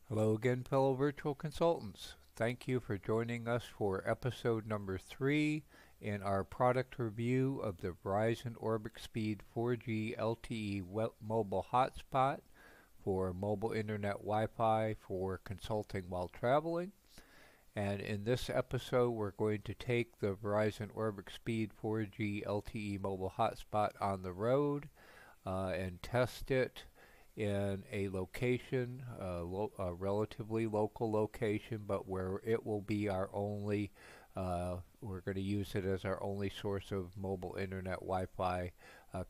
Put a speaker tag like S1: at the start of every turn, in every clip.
S1: Hello again, fellow virtual consultants. Thank you for joining us for episode number 3 in our product review of the Verizon Orbic Speed 4G LTE Mobile Hotspot for mobile Internet Wi-Fi for consulting while traveling. And in this episode, we're going to take the Verizon Orbic Speed 4G LTE Mobile Hotspot on the road and test it in a location, a relatively local location, but where it will be our only, we're going to use it as our only source of mobile internet Wi-Fi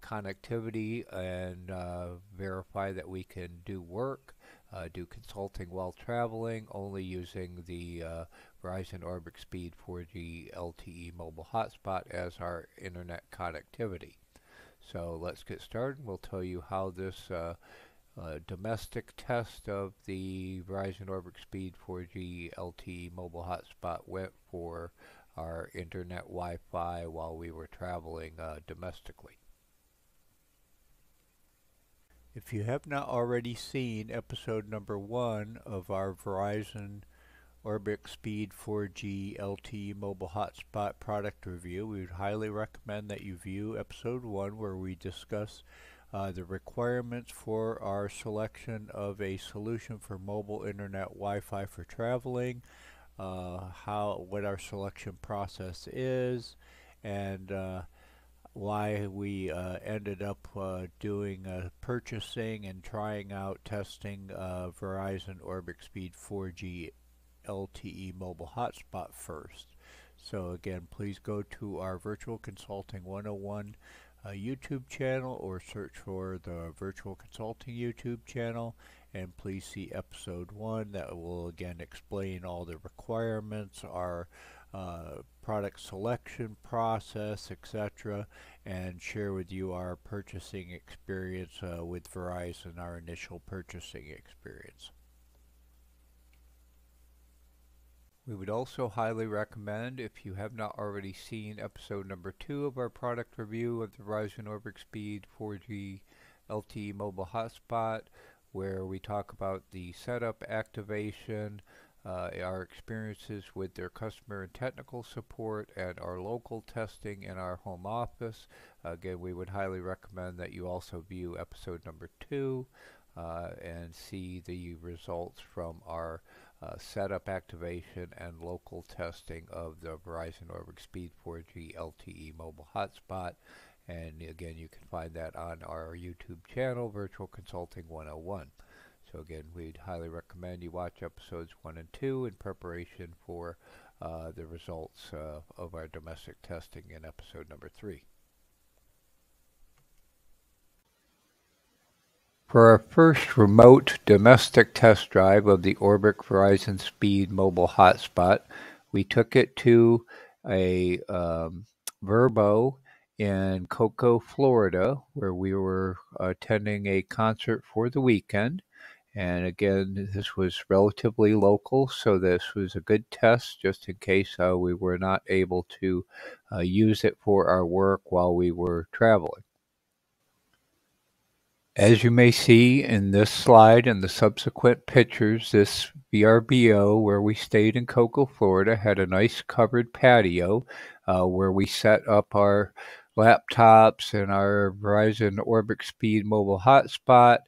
S1: connectivity and verify that we can do work, do consulting while traveling, only using the Verizon Orbic Speed 4G LTE Mobile Hotspot as our internet connectivity. So let's get started. We'll tell you how this domestic test of the Verizon Orbic Speed 4G LTE mobile hotspot went for our internet Wi-Fi while we were traveling domestically. If you have not already seen episode number 1 of our Verizon Orbic Speed 4G LTE Mobile Hotspot product review, we would highly recommend that you view episode 1 where we discuss the requirements for our selection of a solution for mobile internet Wi-Fi for traveling, what our selection process is, and why we ended up doing purchasing and trying out testing Verizon Orbic Speed 4G LTE Mobile Hotspot first. So again, please go to our Virtual Consulting 101 YouTube channel or search for the Virtual Consulting YouTube channel, and please see episode 1 that will again explain all the requirements, our product selection process, etc., and share with you our purchasing experience with Verizon, our initial purchasing experience. We would also highly recommend, if you have not already seen episode number 2 of our product review of the Verizon Orbic Speed 4G LTE Mobile Hotspot, where we talk about the setup, activation, our experiences with their customer and technical support, and our local testing in our home office. Again, we would highly recommend that you also view episode number 2 and see the results from our setup, activation, and local testing of the Verizon Orbic Speed 4G LTE Mobile Hotspot. And again, you can find that on our YouTube channel, Virtual Consulting 101. So again, we'd highly recommend you watch episodes 1 and 2 in preparation for the results of our domestic testing in episode number 3. For our first remote domestic test drive of the Orbic Verizon Speed Mobile Hotspot, we took it to a Verbo in Cocoa, Florida, where we were attending a concert for the weekend. And again, this was relatively local, so this was a good test just in case we were not able to use it for our work while we were traveling. As you may see in this slide and the subsequent pictures, this VRBO where we stayed in Cocoa, Florida, had a nice covered patio where we set up our laptops and our Verizon Orbic Speed mobile hotspot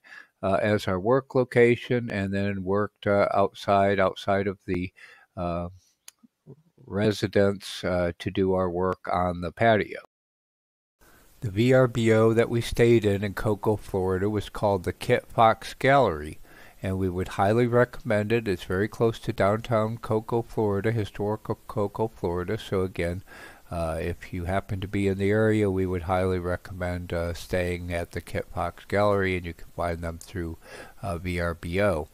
S1: as our work location, and then worked outside of the residence to do our work on the patio. The VRBO that we stayed in Cocoa, Florida was called the Kit Fox Gallery, and we would highly recommend it. It's very close to downtown Cocoa, Florida, historical Cocoa, Florida. So again, if you happen to be in the area, we would highly recommend staying at the Kit Fox Gallery, and you can find them through VRBO.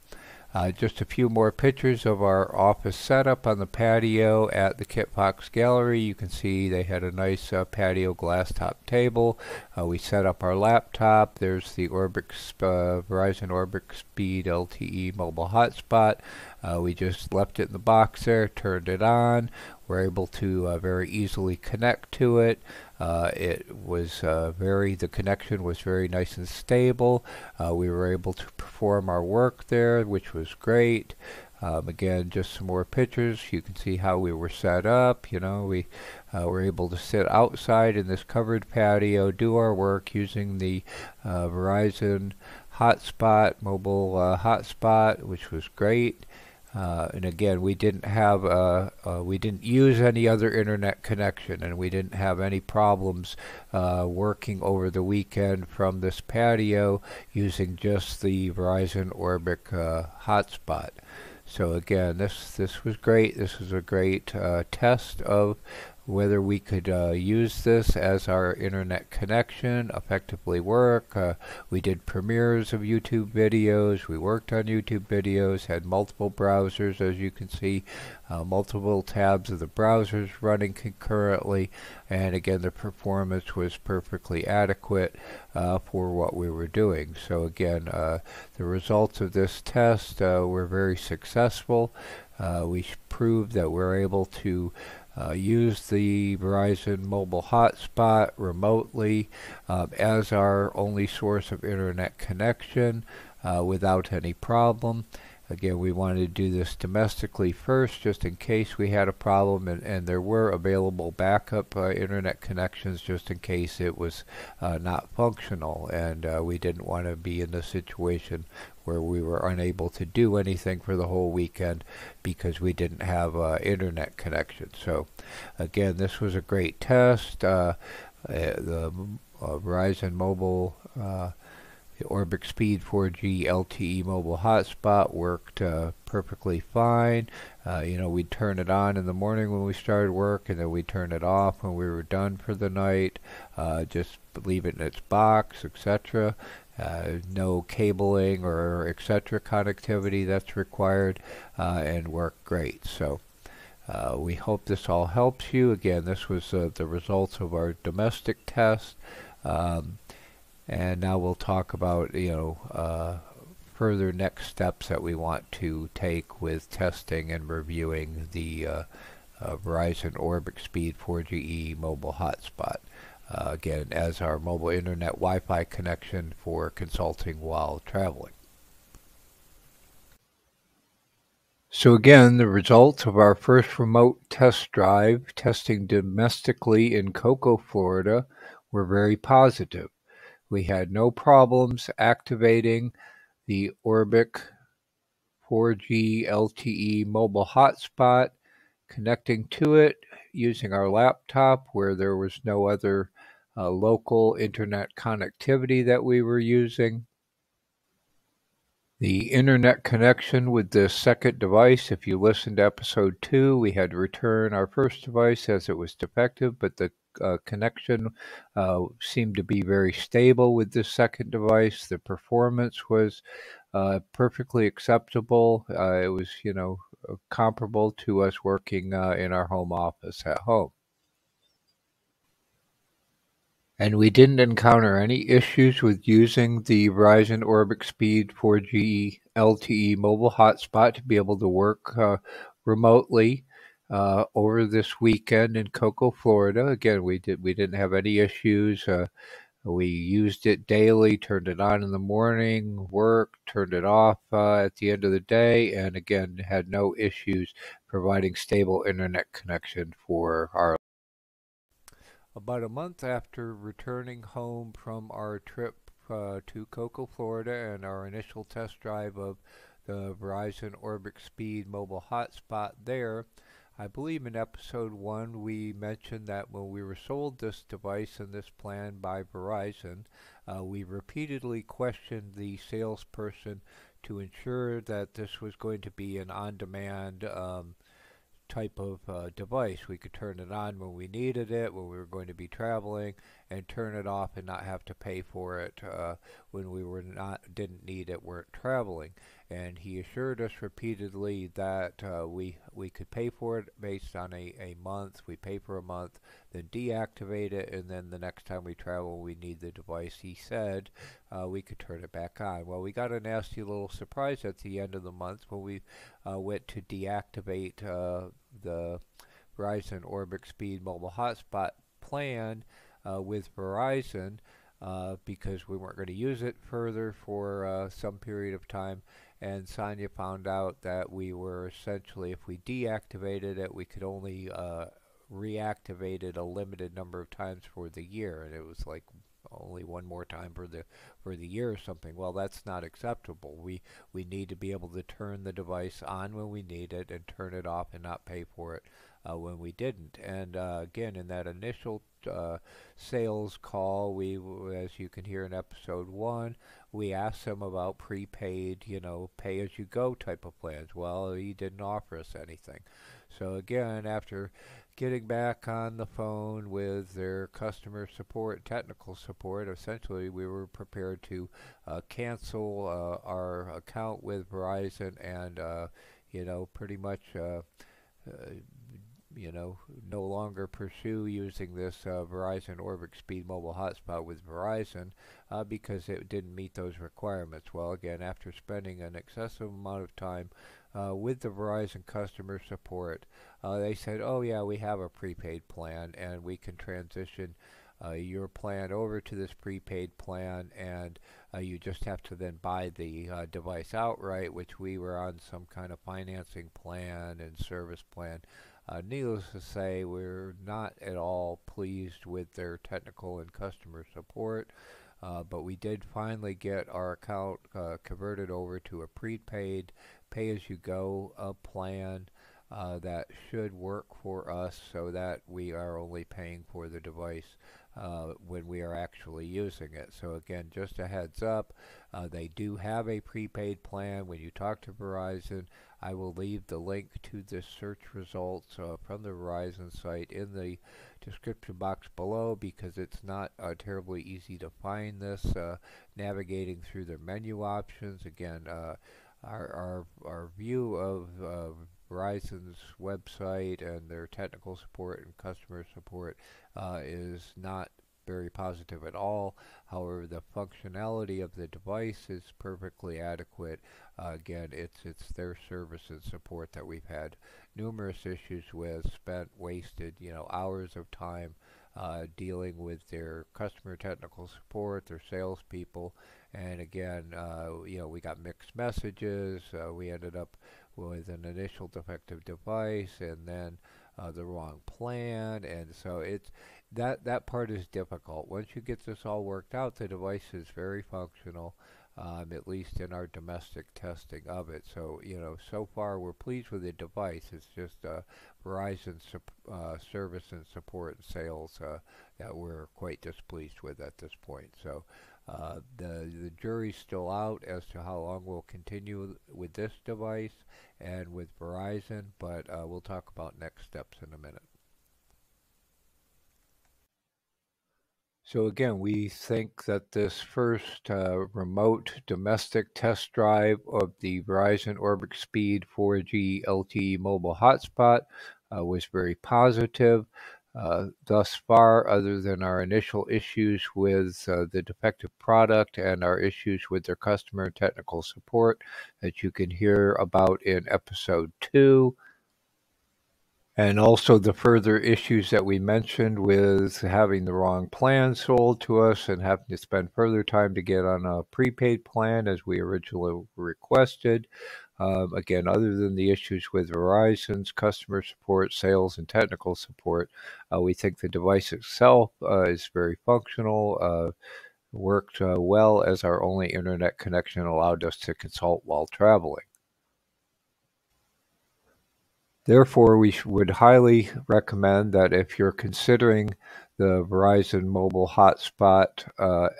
S1: Just a few more pictures of our office setup on the patio at the Kit Fox Gallery. You can see they had a nice patio glass top table. We set up our laptop. There's the Verizon Orbic Speed LTE mobile hotspot. We just left it in the box there, turned it on. were able to very easily connect to it. The connection was very nice and stable. We were able to perform our work there, which was great. Again, just some more pictures. You can see how we were set up. We were able to sit outside in this covered patio, do our work using the Verizon mobile hotspot, which was great. And again, we didn't use any other internet connection, and we didn't have any problems working over the weekend from this patio using just the Verizon Orbic hotspot. So again, this was great. This was a great test of whether we could use this as our internet connection, effectively work. We did premieres of YouTube videos. We worked on YouTube videos, had multiple browsers, as you can see, multiple tabs of the browsers running concurrently. And again, the performance was perfectly adequate for what we were doing. So again, the results of this test were very successful. We proved that we're able to use the Verizon mobile hotspot remotely as our only source of internet connection without any problem. Again, we wanted to do this domestically first, just in case we had a problem, and there were available backup internet connections just in case it was not functional, and we didn't want to be in the situation where we were unable to do anything for the whole weekend because we didn't have internet connection. So again, this was a great test. The Verizon Mobile the Orbic Speed 4G LTE Mobile Hotspot worked perfectly fine. We'd turn it on in the morning when we started work, and then we'd turn it off when we were done for the night. Just leave it in its box, etc. No cabling or etc. connectivity that's required, and worked great. So we hope this all helps you. Again, this was the results of our domestic test. And now we'll talk about, further next steps that we want to take with testing and reviewing the Verizon Orbic Speed 4G mobile hotspot. Again, as our mobile Internet Wi-Fi connection for consulting while traveling. So again, the results of our first remote test drive testing domestically in Cocoa, Florida were very positive. We had no problems activating the Orbic 4G LTE mobile hotspot, connecting to it using our laptop where there was no other local internet connectivity that we were using. The internet connection with the second device, if you listened to episode 2, we had to return our first device as it was defective, but the connection seemed to be very stable with this second device. The performance was perfectly acceptable. It was, comparable to us working in our home office at home. And we didn't encounter any issues with using the Verizon Orbic Speed 4G LTE mobile hotspot to be able to work remotely over this weekend in Cocoa, Florida. Again, we didn't have any issues. We used it daily, turned it on in the morning, worked, turned it off at the end of the day, and again, had no issues providing stable internet connection for our. About a month after returning home from our trip to Cocoa, Florida, and our initial test drive of the Verizon Orbic Speed mobile hotspot there, I believe in episode 1 we mentioned that when we were sold this device and this plan by Verizon, we repeatedly questioned the salesperson to ensure that this was going to be an on-demand type of device. We could turn it on when we needed it, when we were going to be traveling, and turn it off and not have to pay for it when we didn't need it, weren't traveling. And he assured us repeatedly that we could pay for it based on a month. We pay for a month, then deactivate it, and then the next time we travel, we need the device. He said we could turn it back on. Well, we got a nasty little surprise at the end of the month when we went to deactivate the Verizon Orbic Speed Mobile Hotspot plan with Verizon because we weren't going to use it further for some period of time. And Sonia found out that we were essentially, if we deactivated it, we could only reactivate it a limited number of times for the year, and it was like only one more time for the year or something. Well, that's not acceptable. We need to be able to turn the device on when we need it and turn it off and not pay for it when we didn't. And again, in that initial sales call, as you can hear in episode 1, we asked them about prepaid, pay-as-you-go type of plans. Well, he didn't offer us anything. So again, after getting back on the phone with their customer support, technical support, essentially we were prepared to cancel our account with Verizon and, pretty much no longer pursue using this Verizon Orbic Speed Mobile Hotspot with Verizon because it didn't meet those requirements. Well, again, after spending an excessive amount of time with the Verizon customer support, they said, oh yeah, we have a prepaid plan and we can transition your plan over to this prepaid plan, and you just have to then buy the device outright, which we were on some kind of financing plan and service plan. Needless to say, we're not at all pleased with their technical and customer support, but we did finally get our account converted over to a prepaid pay-as-you-go plan that should work for us so that we are only paying for the device when we are actually using it. So again, just a heads up, they do have a prepaid plan. When you talk to Verizon, I will leave the link to the search results from the Verizon site in the description box below because it's not terribly easy to find this navigating through their menu options. Again, our view of Verizon's website and their technical support and customer support is not very positive at all. However, the functionality of the device is perfectly adequate. Again, it's their service and support that we've had numerous issues with, wasted hours of time dealing with their customer technical support, their salespeople, and again, we got mixed messages. We ended up with an initial defective device and then the wrong plan, and so it's that part is difficult. Once you get this all worked out, the device is very functional, at least in our domestic testing of it. So so far we're pleased with the device. It's just Verizon service and support and sales that we're quite displeased with at this point. So the jury's still out as to how long we'll continue with this device and with Verizon, but we'll talk about next steps in a minute. So again, we think that this first remote domestic test drive of the Verizon Orbic Speed 4G LTE Mobile Hotspot was very positive. Thus far, other than our initial issues with the defective product and our issues with their customer technical support that you can hear about in episode 2, and also the further issues that we mentioned with having the wrong plan sold to us and having to spend further time to get on a prepaid plan as we originally requested. Again, other than the issues with Verizon's customer support, sales, and technical support, we think the device itself is very functional, worked well as our only internet connection allowed us to consult while traveling. Therefore, we would highly recommend that if you're considering the Verizon Mobile Hotspot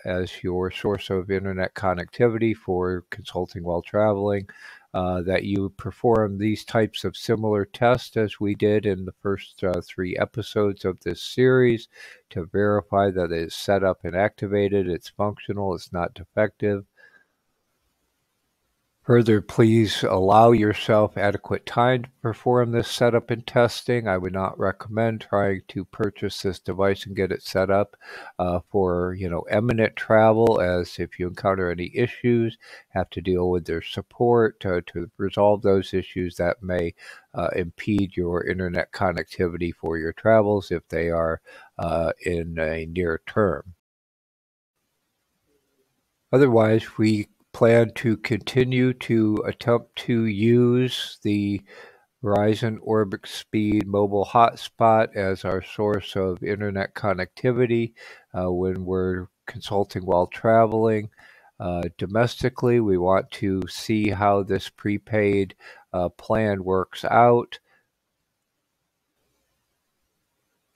S1: as your source of internet connectivity for consulting while traveling, that you perform these types of similar tests as we did in the first 3 episodes of this series to verify that it is set up and activated, it's functional, it's not defective. Further, please allow yourself adequate time to perform this setup and testing. I would not recommend trying to purchase this device and get it set up for imminent travel, as if you encounter any issues, have to deal with their support to resolve those issues that may impede your internet connectivity for your travels if they are in a near term. Otherwise, we plan to continue to attempt to use the Verizon Orbic Speed mobile hotspot as our source of internet connectivity when we're consulting while traveling. Domestically, we want to see how this prepaid plan works out,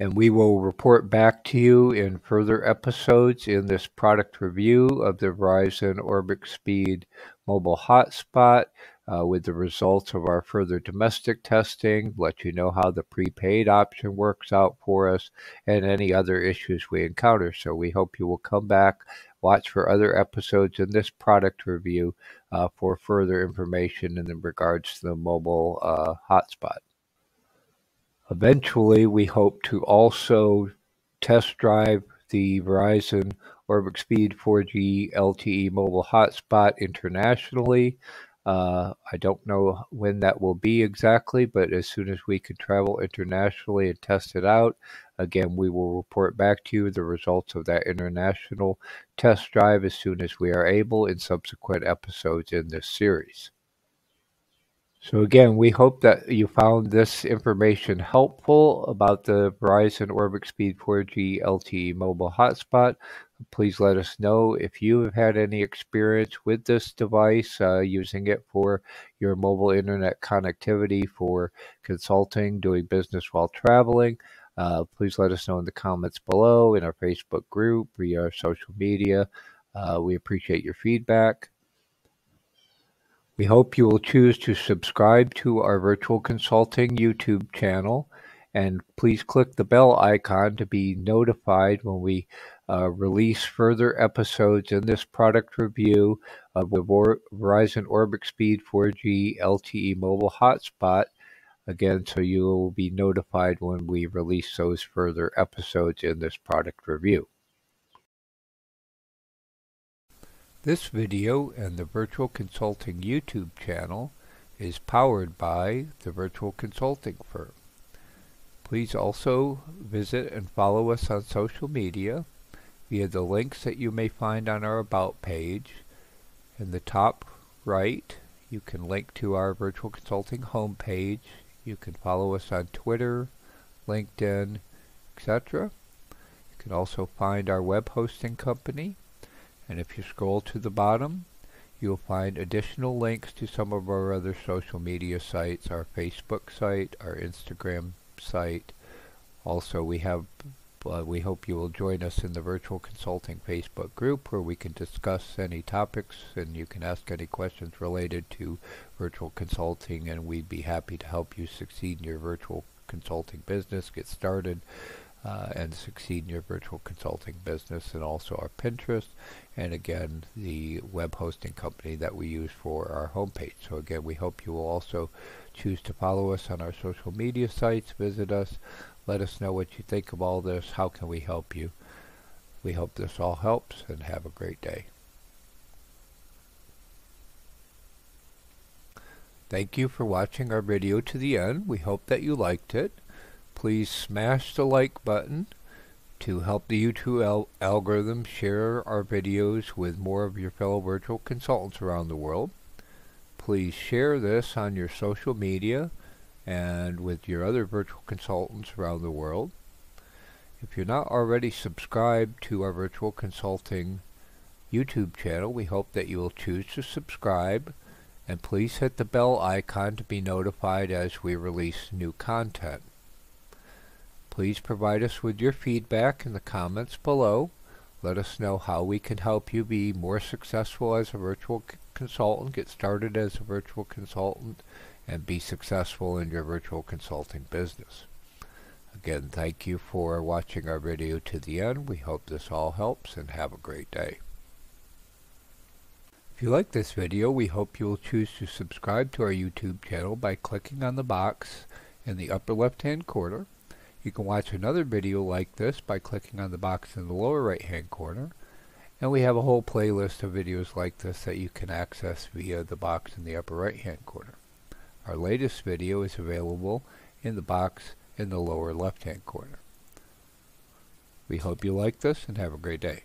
S1: and we will report back to you in further episodes in this product review of the Verizon Orbic Speed mobile hotspot with the results of our further domestic testing, let you know how the prepaid option works out for us, and any other issues we encounter. So we hope you will come back, watch for other episodes in this product review for further information in regards to the mobile hotspot. Eventually, we hope to also test drive the Verizon Orbic Speed 4G LTE Mobile Hotspot internationally. I don't know when that will be exactly, but as soon as we can travel internationally and test it out, again, we will report back to you the results of that international test drive as soon as we are able in subsequent episodes in this series. So again, we hope that you found this information helpful about the Verizon Orbic Speed 4G LTE mobile hotspot. Please let us know if you have had any experience with this device, using it for your mobile internet connectivity for consulting, doing business while traveling. Please let us know in the comments below, in our Facebook group, via our social media. We appreciate your feedback. We hope you will choose to subscribe to our virtual consulting YouTube channel, and please click the bell icon to be notified when we release further episodes in this product review of the Verizon Orbic Speed 4G LTE mobile hotspot. Again, so you will be notified when we release those further episodes in this product review. This video and the Virtual Consulting YouTube channel is powered by the Virtual Consulting Firm. Please also visit and follow us on social media via the links that you may find on our About page. In the top right, you can link to our Virtual Consulting homepage. You can follow us on Twitter, LinkedIn, etc. You can also find our web hosting company. And if you scroll to the bottom, you'll find additional links to some of our other social media sites, our Facebook site, our Instagram site. Also, we hope you will join us in the Virtual Consulting Facebook group, where we can discuss any topics and you can ask any questions related to virtual consulting, and we'd be happy to help you succeed in your virtual consulting business, get started, and succeed in your virtual consulting business, and also our Pinterest, and again, the web hosting company that we use for our homepage. So again, we hope you will also choose to follow us on our social media sites, visit us, let us know what you think of all this, how can we help you. We hope this all helps, and have a great day. Thank you for watching our video to the end. We hope that you liked it. Please smash the like button to help the YouTube algorithm share our videos with more of your fellow virtual consultants around the world. Please share this on your social media and with your other virtual consultants around the world. If you're not already subscribed to our virtual consulting YouTube channel, we hope that you will choose to subscribe, and please hit the bell icon to be notified as we release new content. Please provide us with your feedback in the comments below. Let us know how we can help you be more successful as a virtual consultant, get started as a virtual consultant, and be successful in your virtual consulting business. Again, thank you for watching our video to the end. We hope this all helps, and have a great day. If you like this video, we hope you will choose to subscribe to our YouTube channel by clicking on the box in the upper left-hand corner. You can watch another video like this by clicking on the box in the lower right-hand corner. And we have a whole playlist of videos like this that you can access via the box in the upper right-hand corner. Our latest video is available in the box in the lower left-hand corner. We hope you like this and have a great day.